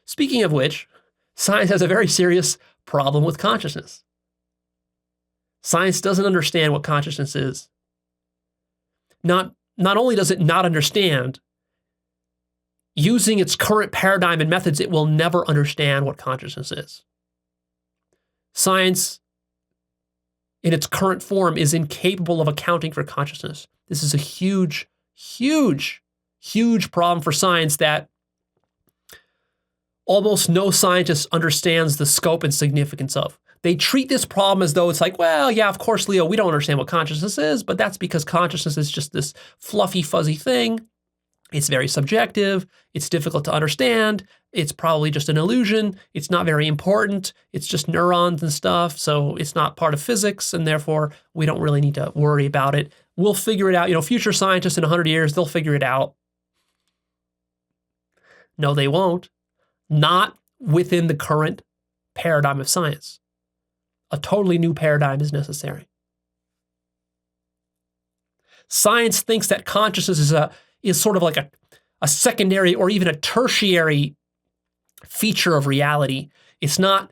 Speaking of which, science has a very serious problem with consciousness. Science doesn't understand what consciousness is. Not only does it not understand, using its current paradigm and methods, it will never understand what consciousness is. Science, in its current form, is incapable of accounting for consciousness. This is a huge, huge, huge problem for science that almost no scientist understands the scope and significance of. They treat this problem as though it's like, well, yeah, of course, Leo, we don't understand what consciousness is, but that's because consciousness is just this fluffy, fuzzy thing. It's very subjective. It's difficult to understand. It's probably just an illusion. It's not very important. It's just neurons and stuff. So it's not part of physics, and therefore we don't really need to worry about it. We'll figure it out. Future scientists in 100 years, they'll figure it out. No, they won't. Not within the current paradigm of science. A totally new paradigm is necessary. Science thinks that consciousness is sort of like a secondary or even a tertiary feature of reality. It's not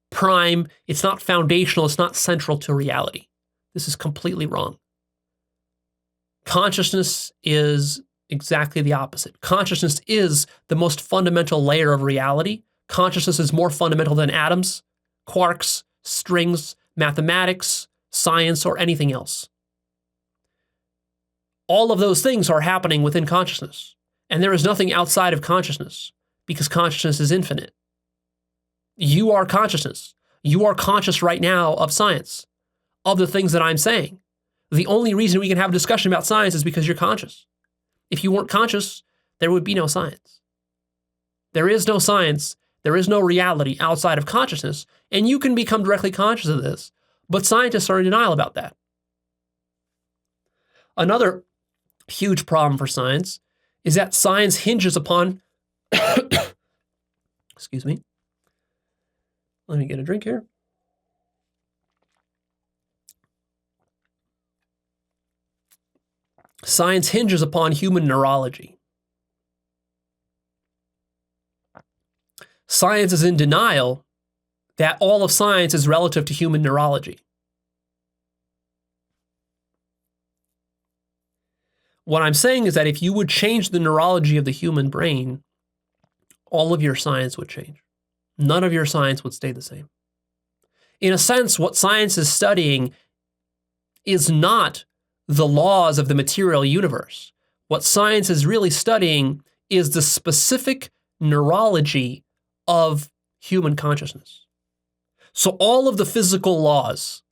prime, it's not foundational, it's not central to reality. This is completely wrong. Consciousness is exactly the opposite. Consciousness is the most fundamental layer of reality. Consciousness is more fundamental than atoms, quarks, strings, mathematics, science, or anything else. All of those things are happening within consciousness, and there is nothing outside of consciousness because consciousness is infinite. You are consciousness. You are conscious right now of science, of the things that I'm saying. The only reason we can have a discussion about science is because you're conscious. If you weren't conscious, there would be no science. There is no science, there is no reality outside of consciousness, and you can become directly conscious of this, but scientists are in denial about that. Another huge problem for science is that science hinges upon, excuse me, let me get a drink here. Science hinges upon human neurology. Science is in denial that all of science is relative to human neurology. What I'm saying is that if you would change the neurology of the human brain, all of your science would change. None of your science would stay the same. In a sense, what science is studying is not the laws of the material universe. What science is really studying is the specific neurology of human consciousness. So all of the physical laws,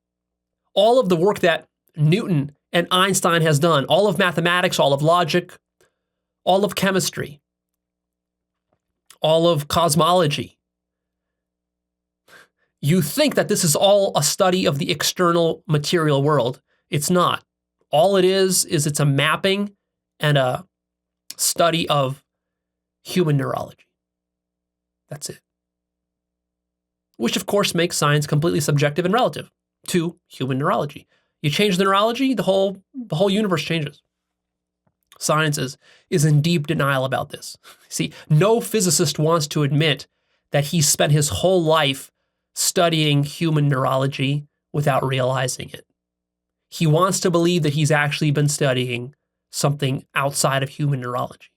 all of the work that Newton and Einstein has done, all of mathematics, all of logic, all of chemistry, all of cosmology. You think that this is all a study of the external material world. It's not. All it is it's a mapping and a study of human neurology. That's it. Which, of course, makes science completely subjective and relative to human neurology. You change the neurology, the whole universe changes. Science is in deep denial about this. See, no physicist wants to admit that he spent his whole life studying human neurology without realizing it. He wants to believe that he's actually been studying something outside of human neurology.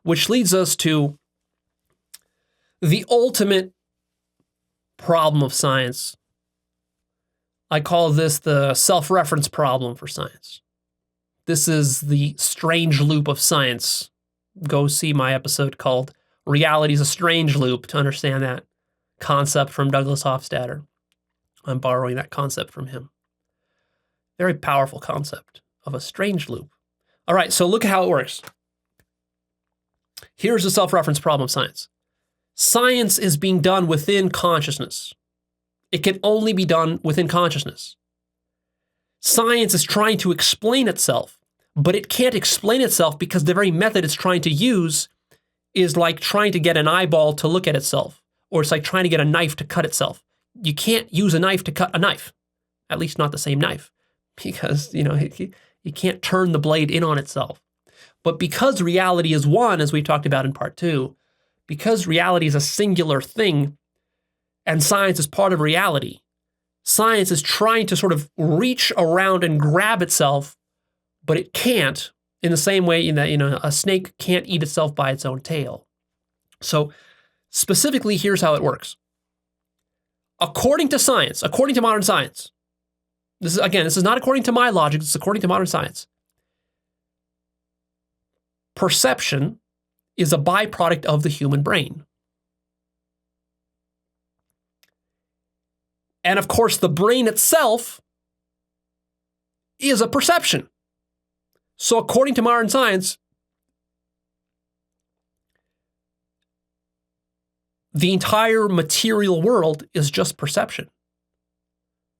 Which leads us to the ultimate problem of science. I call this the self-reference problem for science. This is the strange loop of science. Go see my episode called Reality is a Strange Loop to understand that concept from Douglas Hofstadter. I'm borrowing that concept from him. Very powerful concept of a strange loop. All right, so look at how it works. Here's the self-reference problem of science. Science is being done within consciousness. It can only be done within consciousness. Science is trying to explain itself, but it can't explain itself because the very method it's trying to use is like trying to get an eyeball to look at itself, or it's like trying to get a knife to cut itself. You can't use a knife to cut a knife, at least not the same knife, because you can't turn the blade in on itself. But because reality is one, as we talked about in part 2, because reality is a singular thing and science is part of reality, science is trying to sort of reach around and grab itself, but it can't, in the same way that, a snake can't eat itself by its own tail. So specifically, here's how it works. According to science, according to modern science, this is not according to my logic, this is according to modern science. Perception is a byproduct of the human brain. And of course, the brain itself is a perception. So according to modern science, the entire material world is just perception,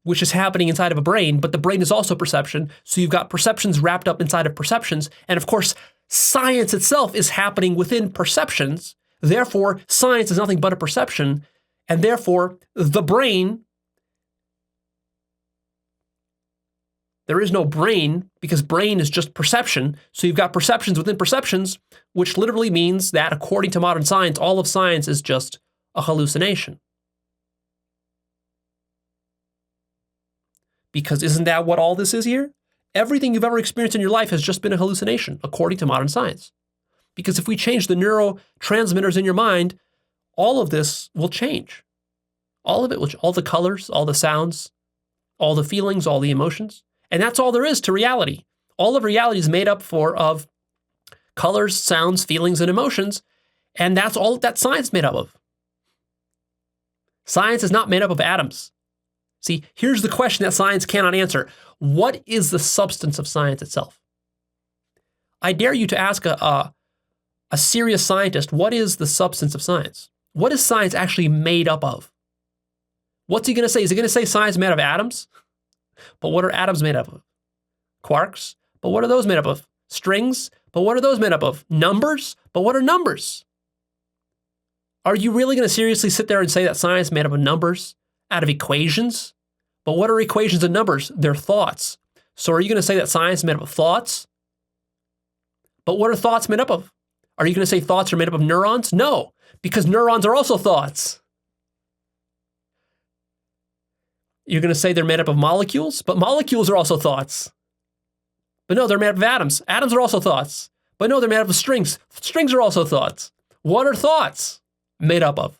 which is happening inside of a brain, but the brain is also perception. So you've got perceptions wrapped up inside of perceptions. And of course, science itself is happening within perceptions. Therefore, science is nothing but a perception. And therefore, the brain, there is no brain because brain is just perception. So you've got perceptions within perceptions, which literally means that according to modern science, all of science is just a hallucination. Because isn't that what all this is here? Everything you've ever experienced in your life has just been a hallucination, according to modern science. Because if we change the neurotransmitters in your mind, all of this will change. All of it, all the colors, all the sounds, all the feelings, all the emotions. And that's all there is to reality. All of reality is made up of colors, sounds, feelings, and emotions. And that's all that science is made up of. Science is not made up of atoms. See, here's the question that science cannot answer. What is the substance of science itself? I dare you to ask a serious scientist, what is the substance of science? What is science actually made up of? What's he going to say? Is he going to say science is made of atoms? But what are atoms made up of? Quarks? But what are those made up of? Strings? But what are those made up of? Numbers? But what are numbers? Are you really going to seriously sit there and say that science is made up of numbers? Out of equations? But what are equations and numbers? They're thoughts. So are you going to say that science is made up of thoughts? But what are thoughts made up of? Are you going to say thoughts are made up of neurons? No, because neurons are also thoughts. You're going to say they're made up of molecules? But molecules are also thoughts. But no, they're made up of atoms. Atoms are also thoughts. But no, they're made up of strings. Strings are also thoughts. What are thoughts made up of?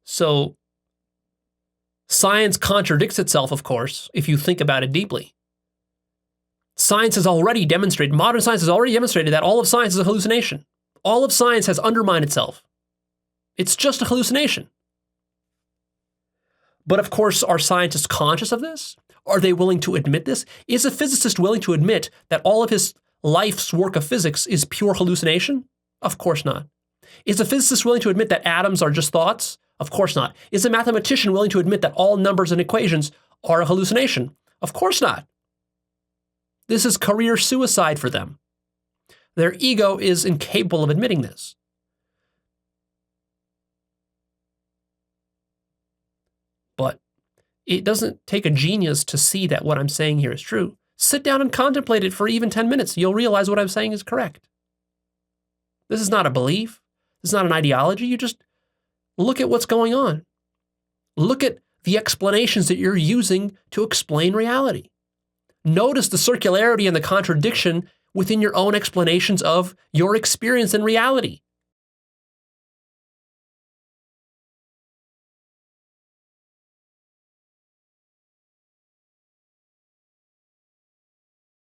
So science contradicts itself, of course, if you think about it deeply. Science has already demonstrated, modern science has already demonstrated that all of science is a hallucination. All of science has undermined itself. It's just a hallucination. But of course, are scientists conscious of this? Are they willing to admit this? Is a physicist willing to admit that all of his life's work of physics is pure hallucination? Of course not. Is a physicist willing to admit that atoms are just thoughts? Of course not. Is a mathematician willing to admit that all numbers and equations are a hallucination? Of course not. This is career suicide for them. Their ego is incapable of admitting this. But it doesn't take a genius to see that what I'm saying here is true. Sit down and contemplate it for even 10 minutes. You'll realize what I'm saying is correct. This is not a belief. This is not an ideology. You just look at what's going on. Look at the explanations that you're using to explain reality. Notice the circularity and the contradiction within your own explanations of your experience in reality.